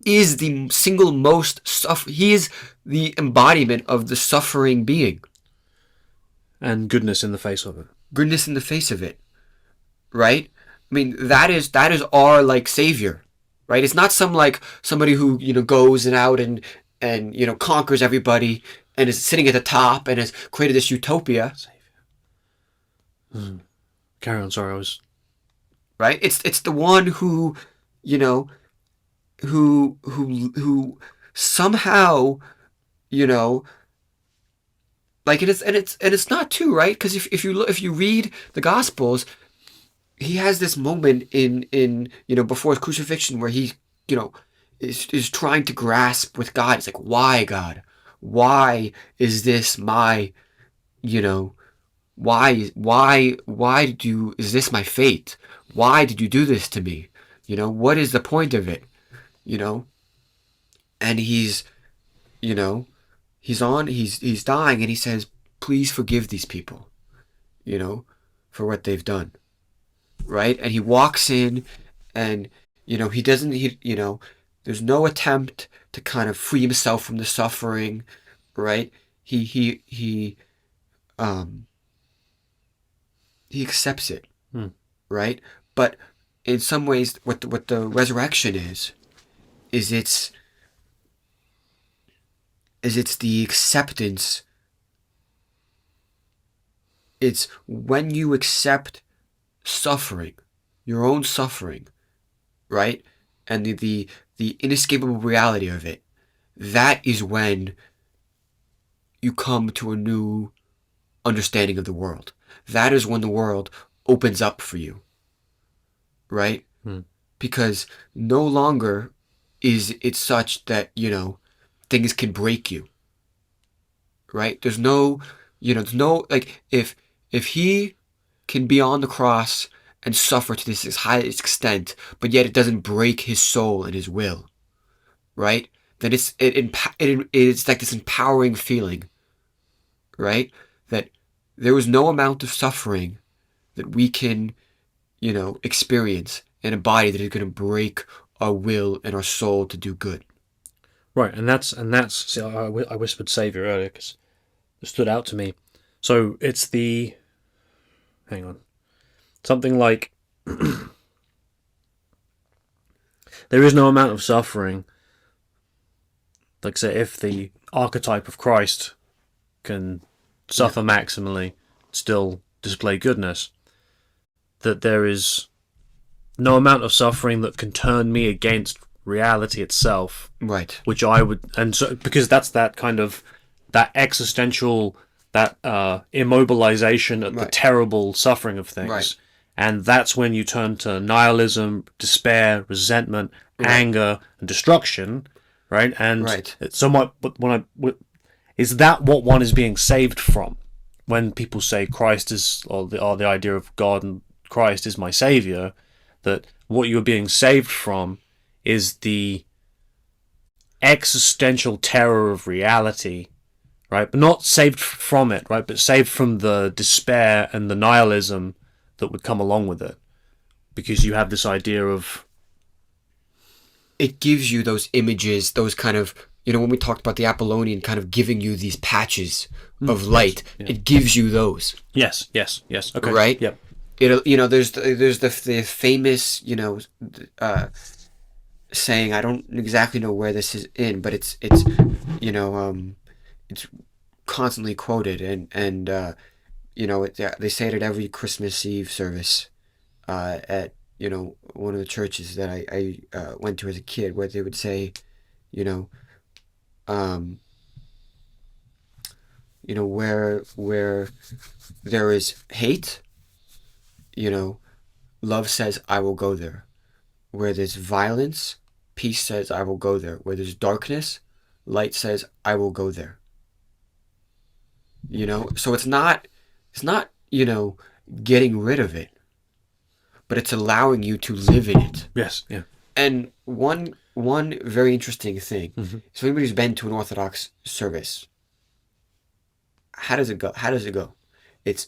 is the single most he is the embodiment of the suffering being. and goodness in the face of it. Goodness in the face of it. Right? I mean, that is our like savior. Right? It's not some like somebody who, goes and out and conquers everybody and is sitting at the top and has created this utopia. Carry on. Sorry, I was. Right? It's the one who, who somehow, like it's not too, right? Because if you read the Gospels, he has this moment in before his crucifixion where he is trying to grasp with God. It's like, why, God? Why is this my why is this my fate? Why did you do this to me? What is the point of it? And he's he's dying, and he says, please forgive these people, for what they've done. Right? And he walks in, and he doesn't there's no attempt to kind of free himself from the suffering, right? He accepts it, right? But in some ways, what the resurrection is it's the acceptance. It's when you accept suffering, your own suffering, right? And the inescapable reality of it, that is when you come to a new understanding of the world. That is when the world opens up for you, right? Because no longer is it such that, things can break you, right? There's no, like, if he can be on the cross and suffer to this high extent, but yet it doesn't break his soul and his will, right? Then it's like this empowering feeling, right? That there is no amount of suffering that we can, experience in a body that is going to break our will and our soul to do good. Right, and that's. See, I whispered Savior earlier because it stood out to me. So it's the. Hang on. Something like. There is no amount of suffering. Like, say, if the archetype of Christ can suffer maximally, still display goodness, that there is no amount of suffering that can turn me against reality itself, right? Which I would, and so because that's that kind of that existential, that immobilization at the terrible suffering of things, right? And that's when you turn to nihilism, despair, resentment, anger, and destruction, right? And it's somewhat, but is that what one is being saved from? When people say Christ is, or the idea of God and Christ is my savior, that what you're being saved from is the existential terror of reality, right? But not saved from it, right? But saved from the despair and the nihilism that would come along with it, because you have this idea of. It gives you those images, those kind of, when we talked about the Apollonian kind of giving you these patches of light, it gives you those. Yes. Okay. Right? Yep. There's the famous, saying, I don't exactly know where this is in, but it's constantly quoted, and they say it at every Christmas Eve service at one of the churches that I went to as a kid, where they would say, where there is hate, love says, I will go there. Where there's violence, peace says, I will go there. Where there's darkness, light says, I will go there. So it's not, getting rid of it, but it's allowing you to live in it. Yes. Yeah. And one very interesting thing, so anybody who's been to an Orthodox service, how does it go? It's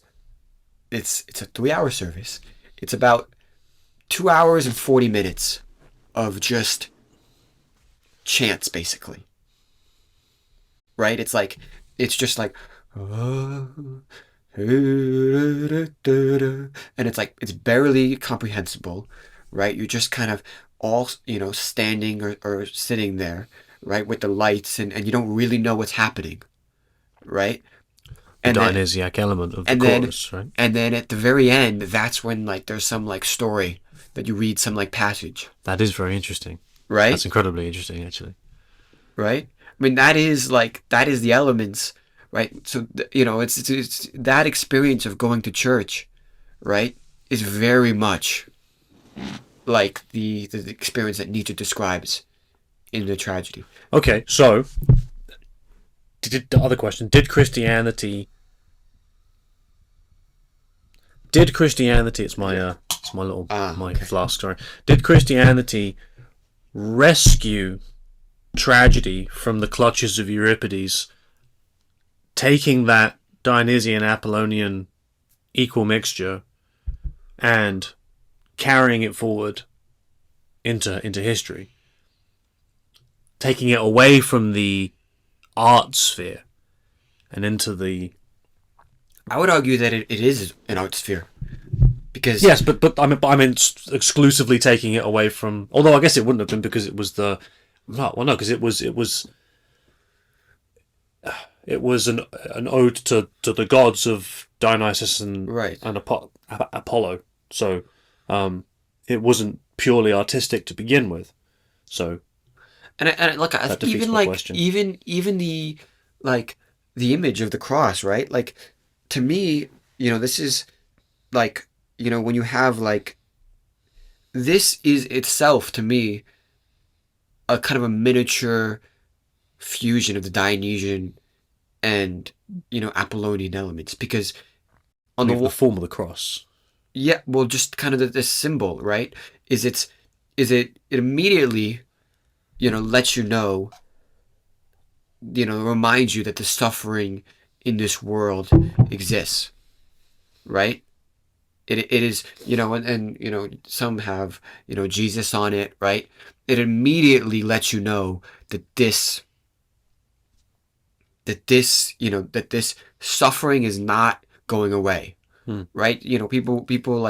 a 3-hour service. It's about 2 hours and 40 minutes of just chants, basically. Right? It's just like, and it's barely comprehensible, right? You're just kind of all, standing or sitting there, right, with the lights, and you don't really know what's happening, right? The Dionysiac element of the chorus, right? And then at the very end, that's when there's some story that you read, some that That is very interesting. Right? That's incredibly interesting, actually. Right? I mean, that is the elements, right? So, it's that experience of going to church, right, is very much like the experience that Nietzsche describes in the tragedy. Okay, so the other question: Did Christianity? It's my little flask. Sorry. Did Christianity rescue tragedy from the clutches of Euripides, taking that Dionysian Apollonian equal mixture and carrying it forward into history, taking it away from the art sphere and into the... I would argue that it is an art sphere, because yes, but I mean exclusively taking it away from. Although I guess it wouldn't have been, because it was the because it was an ode to the gods of Dionysus and right. and Apollo. So it wasn't purely artistic to begin with. So and look, I think even the the image of the cross, right? To me, this is when you have this is itself, to me, a kind of a miniature fusion of the Dionysian and Apollonian elements, because on the form of the cross. Yeah, well, just kind of this symbol, right? It immediately lets you know, reminds you that the suffering in this world exists, right? It is, and some have, Jesus on it, right? It immediately lets you know that this suffering is not going away, right? People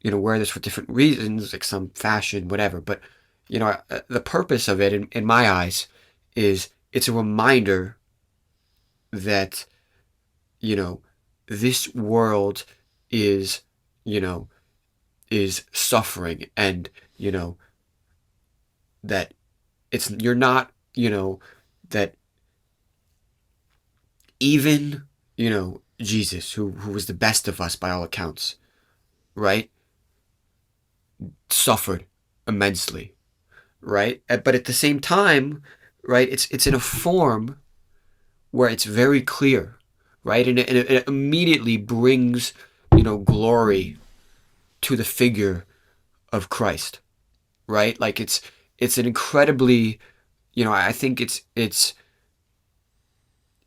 wear this for different reasons, like some fashion, whatever. But the purpose of it, in my eyes, is it's a reminder that this world is suffering, and that you're not that even Jesus, who was the best of us by all accounts, right, suffered immensely, right? But at the same time, right, it's in a form where it's very clear, right, and it immediately brings glory to the figure of Christ, right? It's an incredibly, I think it's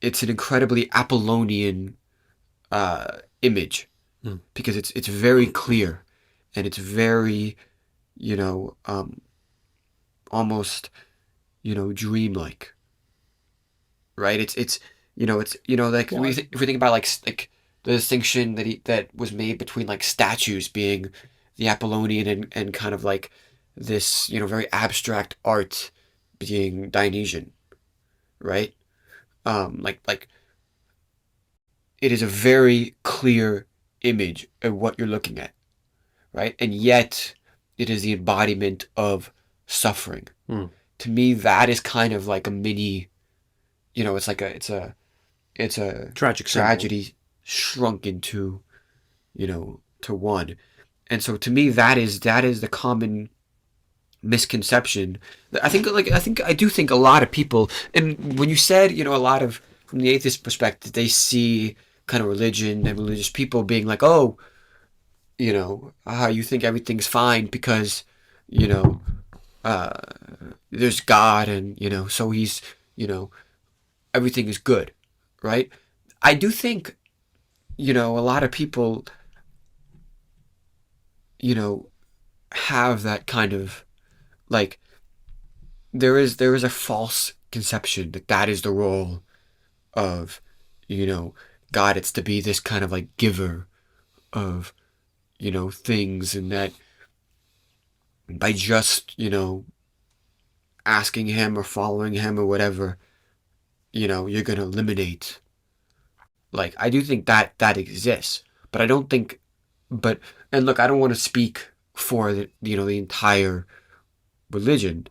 an incredibly Apollonian image, because it's very clear, and it's very almost dreamlike, right? If we think about the distinction that was made between statues being the Apollonian and kind of this very abstract art being Dionysian, right? It is a very clear image of what you're looking at, right? And yet it is the embodiment of suffering. To me, that is kind of like a mini, it's a tragic tragedy shrunk into, to one. And so to me, that is the common misconception. I do think a lot of people, and when you said, a lot of, from the atheist perspective, they see kind of religion and religious people being like, oh, you think everything's fine because, you know, uh, there's God, and so he's, everything is good, right? I do think, a lot of people, you know, have that kind of, like, there is a false conception that that is the role of, you know, God. It's to be this kind of like giver of, things, and that by just, asking him or following him or whatever, you're going to eliminate. Like, I do think that that exists, but I don't think, but, and look, I don't want to speak for the entire religion,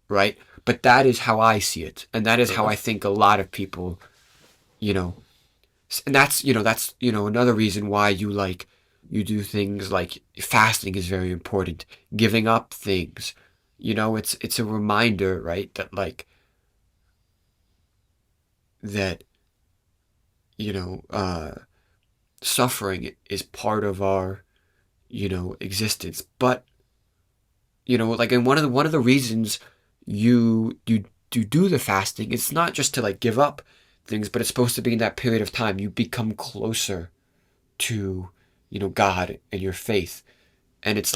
right? But that is how I see it. And that is how I think a lot of people, you know, and that's another reason why you do things like fasting is very important. Giving up things, it's a reminder, right? That that, you know, uh, suffering is part of our, existence. But, and one of the reasons you do the fasting, it's not just to like give up things, but it's supposed to be in that period of time you become closer to, God and your faith. And it's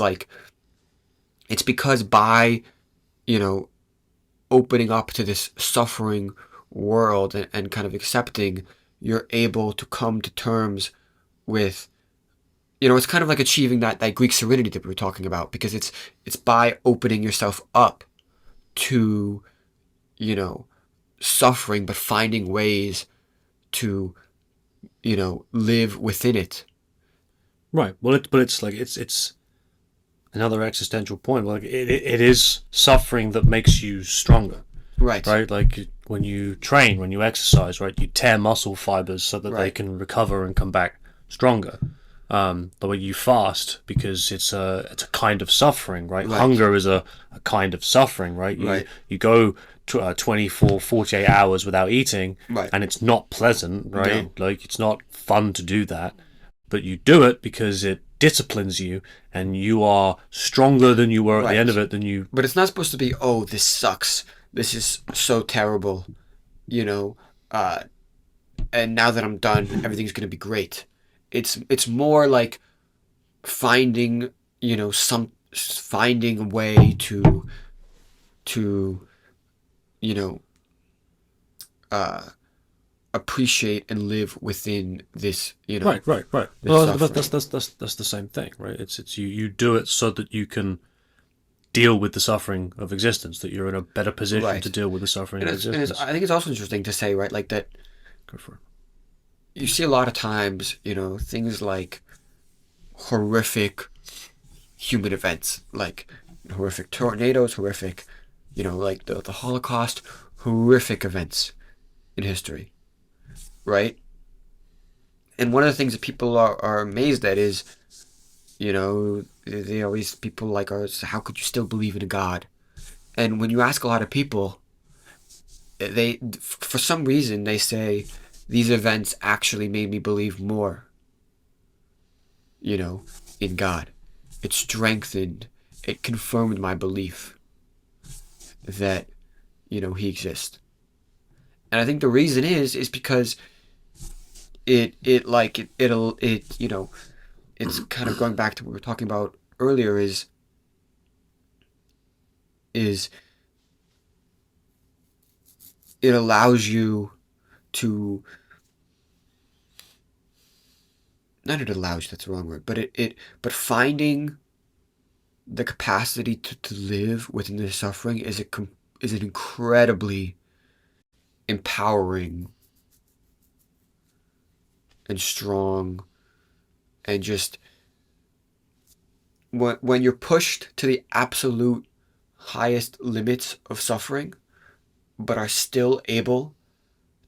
because by, you know, opening up to this suffering world, and kind of accepting, you're able to come to terms with, it's kind of like achieving that Greek serenity that we were talking about, because it's by opening yourself up to, suffering, but finding ways to, live within it. Right. Well, but it's like it's another existential point. Like it is suffering that makes you stronger. Right. Right. Like when you train, when you exercise, right, you tear muscle fibers so that they can recover and come back stronger. The way you fast, because it's a kind of suffering, right? Hunger is a kind of suffering, right? You go 24, 48 hours without eating, and it's not pleasant, right? No. Like, it's not fun to do that, but you do it because it disciplines you, and you are stronger than you were at the end of it than you. But it's not supposed to be, oh, this sucks, this is so terrible, and now that I'm done, everything's gonna be great. It's more like finding, finding a way to you know appreciate and live within this, Right. Well, that's the same thing, right? It's you do it so that you can deal with the suffering of existence, that you're in a better position to deal with the suffering of existence. I think it's also interesting to say, right, like that. Go for it. You see a lot of times, things like horrific human events, like horrific tornadoes, horrific, like the Holocaust, horrific events in history, right? And one of the things that people are amazed at is, they always, people like us, how could you still believe in a God? And when you ask a lot of people, for some reason, they say, these events actually made me believe more, in God. It strengthened, it confirmed my belief that, he exists. And I think the reason is because it's kind of going back to what we were talking about earlier, is it allows you to, not it allows you, that's the wrong word, but finding the capacity to live within the suffering is an incredibly empowering and strong, and just when you're pushed to the absolute highest limits of suffering, but are still able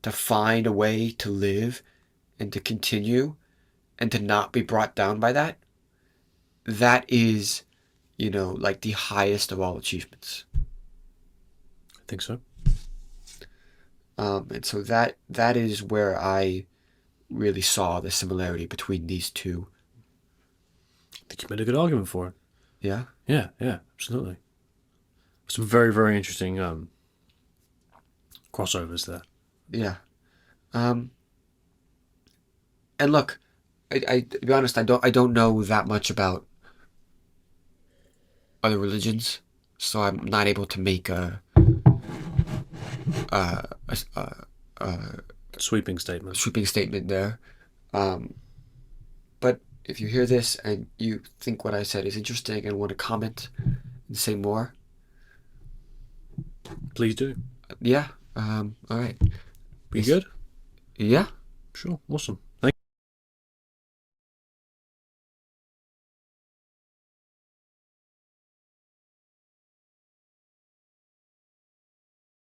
to find a way to live and to continue and to not be brought down by that, that is, like the highest of all achievements. I think so. And so that is where I really saw the similarity between these two. I think you made a good argument for it. Yeah. Yeah, yeah, absolutely. Some very, very interesting crossovers there. Yeah. And look, to be honest, I don't know that much about other religions, so I'm not able to make a Sweeping statement. sweeping statement there. But if you hear this and you think what I said is interesting and want to comment and say more, Please do. yeah. All right. Be good? Yeah. Sure. Awesome.